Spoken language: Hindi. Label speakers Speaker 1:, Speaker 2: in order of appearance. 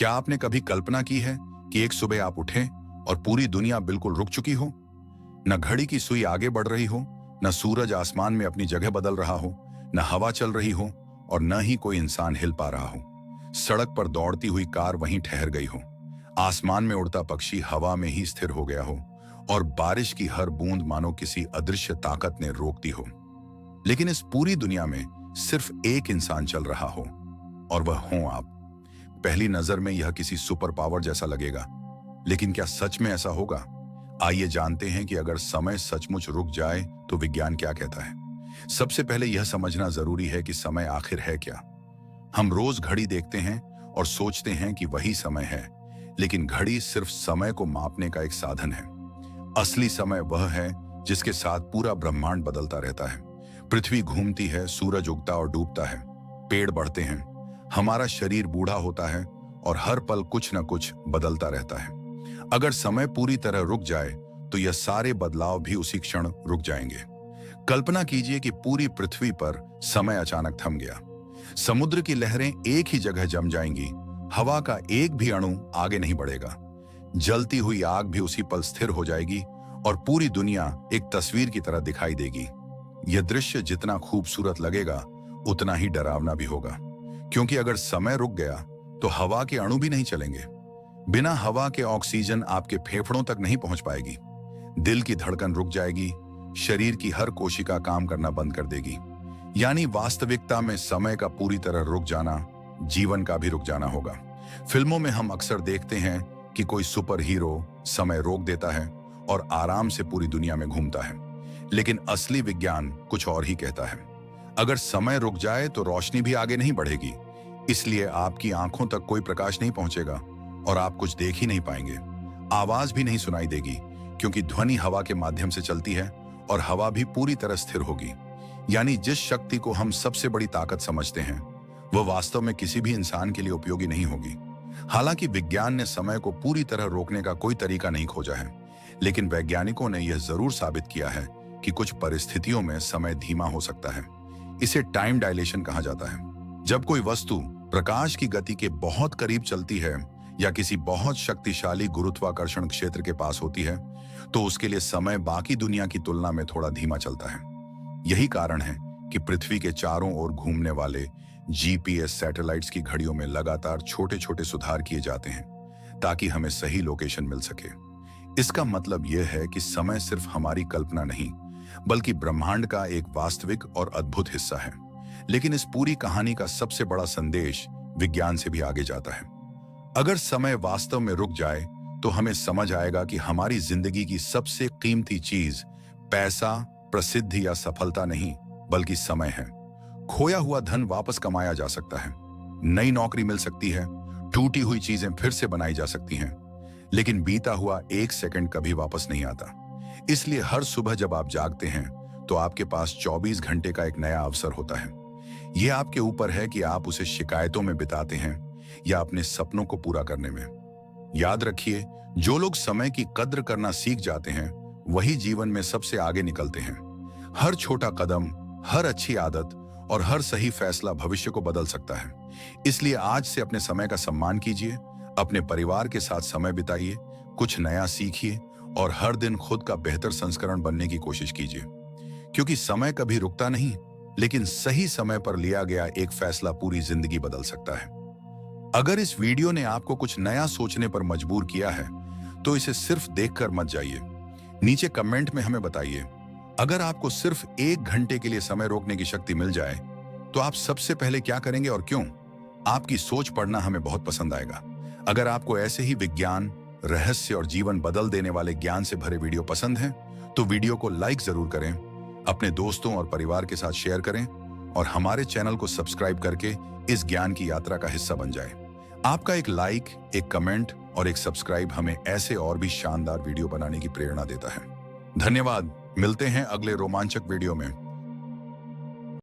Speaker 1: क्या आपने कभी कल्पना की है कि एक सुबह आप उठें और पूरी दुनिया बिल्कुल रुक चुकी हो? न घड़ी की सुई आगे बढ़ रही हो, न सूरज आसमान में अपनी जगह बदल रहा हो, न हवा चल रही हो और न ही कोई इंसान हिल पा रहा हो। सड़क पर दौड़ती हुई कार वहीं ठहर गई हो, आसमान में उड़ता पक्षी हवा में ही स्थिर हो गया हो और बारिश की हर बूंद मानो किसी अदृश्य ताकत ने रोक दी हो। लेकिन इस पूरी दुनिया में सिर्फ एक इंसान चल रहा हो और वह हो आप। पहली नजर में यह किसी सुपर पावर जैसा लगेगा, लेकिन क्या सच में ऐसा होगा? आइए जानते हैं कि अगर समय सचमुच रुक जाए तो विज्ञान क्या कहता है। सबसे पहले यह समझना जरूरी है कि समय आखिर है क्या। हम रोज घड़ी देखते हैं और सोचते हैं कि वही समय है, लेकिन घड़ी सिर्फ समय को मापने का एक साधन है। असली समय वह है जिसके साथ पूरा ब्रह्मांड बदलता रहता है। पृथ्वी घूमती है, सूरज उगता और डूबता है, पेड़ बढ़ते हैं, हमारा शरीर बूढ़ा होता है और हर पल कुछ न कुछ बदलता रहता है। अगर समय पूरी तरह रुक जाए तो यह सारे बदलाव भी उसी क्षण रुक जाएंगे। कल्पना कीजिए कि पूरी पृथ्वी पर समय अचानक थम गया। समुद्र की लहरें एक ही जगह जम जाएंगी, हवा का एक भी अणु आगे नहीं बढ़ेगा, जलती हुई आग भी उसी पल स्थिर हो जाएगी और पूरी दुनिया एक तस्वीर की तरह दिखाई देगी। यह दृश्य जितना खूबसूरत लगेगा उतना ही डरावना भी होगा, क्योंकि अगर समय रुक गया तो हवा के अणु भी नहीं चलेंगे। बिना हवा के ऑक्सीजन आपके फेफड़ों तक नहीं पहुंच पाएगी, दिल की धड़कन रुक जाएगी, शरीर की हर कोशिका काम करना बंद कर देगी। यानी वास्तविकता में समय का पूरी तरह रुक जाना जीवन का भी रुक जाना होगा। फिल्मों में हम अक्सर देखते हैं कि कोई सुपर हीरो समय रोक देता है और आराम से पूरी दुनिया में घूमता है, लेकिन असली विज्ञान कुछ और ही कहता है। अगर समय रुक जाए तो रोशनी भी आगे नहीं बढ़ेगी, इसलिए आपकी आंखों तक कोई प्रकाश नहीं पहुंचेगा और आप कुछ देख ही नहीं पाएंगे। आवाज भी नहीं सुनाई देगी, क्योंकि ध्वनि हवा के माध्यम से चलती है और हवा भी पूरी तरह स्थिर होगी। यानी जिस शक्ति को हम सबसे बड़ी ताकत समझते हैं वह वास्तव में किसी भी इंसान के लिए उपयोगी नहीं होगी। हालांकि विज्ञान ने समय को पूरी तरह रोकने का कोई तरीका नहीं खोजा है, लेकिन वैज्ञानिकों ने यह जरूर साबित किया है कि कुछ परिस्थितियों में समय धीमा हो सकता है। इसे टाइम डायलेशन कहा जाता है। जब कोई वस्तु प्रकाश की गति के बहुत करीब चलती है या किसी बहुत शक्तिशाली गुरुत्वाकर्षण क्षेत्र के पास होती है, तो उसके लिए समय बाकी दुनिया की तुलना में थोड़ा धीमा चलता है। यही कारण है कि पृथ्वी के चारों ओर घूमने वाले जीपीएस सैटेलाइट्स की घड़ियों में लगातार छोटे छोटे सुधार किए जाते हैं, ताकि हमें सही लोकेशन मिल सके। इसका मतलब यह है कि समय सिर्फ हमारी कल्पना नहीं, बल्कि ब्रह्मांड का एक वास्तविक और अद्भुत हिस्सा है। लेकिन इस पूरी कहानी का सबसे बड़ा संदेश विज्ञान से भी आगे जाता है। अगर समय वास्तव में रुक जाए तो हमें समझ आएगा कि हमारी जिंदगी की सबसे कीमती चीज पैसा, प्रसिद्धि या सफलता नहीं, बल्कि समय है। खोया हुआ धन वापस कमाया जा सकता है, नई नौकरी मिल सकती है, टूटी हुई चीजें फिर से बनाई जा सकती हैं, लेकिन बीता हुआ एक सेकंड कभी वापस नहीं आता। इसलिए हर सुबह जब आप जागते हैं तो आपके पास 24 घंटे का एक नया अवसर होता है। यह आपके ऊपर है कि आप उसे शिकायतों में बिताते हैं या अपने सपनों को पूरा करने में। याद रखिए, जो लोग समय की कद्र करना सीख जाते हैं वही जीवन में सबसे आगे निकलते हैं। हर छोटा कदम, हर अच्छी आदत और हर सही फैसला भविष्य को बदल सकता है। इसलिए आज से अपने समय का सम्मान कीजिए, अपने परिवार के साथ समय बिताइए, कुछ नया सीखिए और हर दिन खुद का बेहतर संस्करण बनने की कोशिश कीजिए, क्योंकि समय कभी रुकता नहीं, लेकिन सही समय पर लिया गया एक फैसला पूरी जिंदगी बदल सकता है। अगर इस वीडियो ने आपको कुछ नया सोचने पर मजबूर किया है तो इसे सिर्फ देखकर मत जाइए, नीचे कमेंट में हमें बताइए। अगर आपको सिर्फ 1 घंटे के लिए समय रोकने की शक्ति मिल जाए तो आप सबसे पहले क्या करेंगे और क्यों? आपकी सोच पढ़ना हमें बहुत पसंद आएगा। अगर आपको ऐसे ही विज्ञान, रहस्य और जीवन बदल देने वाले ज्ञान से भरे वीडियो पसंद हैं तो वीडियो को लाइक जरूर करें, अपने दोस्तों और परिवार के साथ शेयर करें और हमारे चैनल को सब्सक्राइब करके इस ज्ञान की यात्रा का हिस्सा बन जाएं। आपका एक लाइक, एक कमेंट और एक सब्सक्राइब हमें ऐसे और भी शानदार वीडियो बनाने की प्रेरणा देता है। धन्यवाद। मिलते हैं अगले रोमांचक वीडियो में।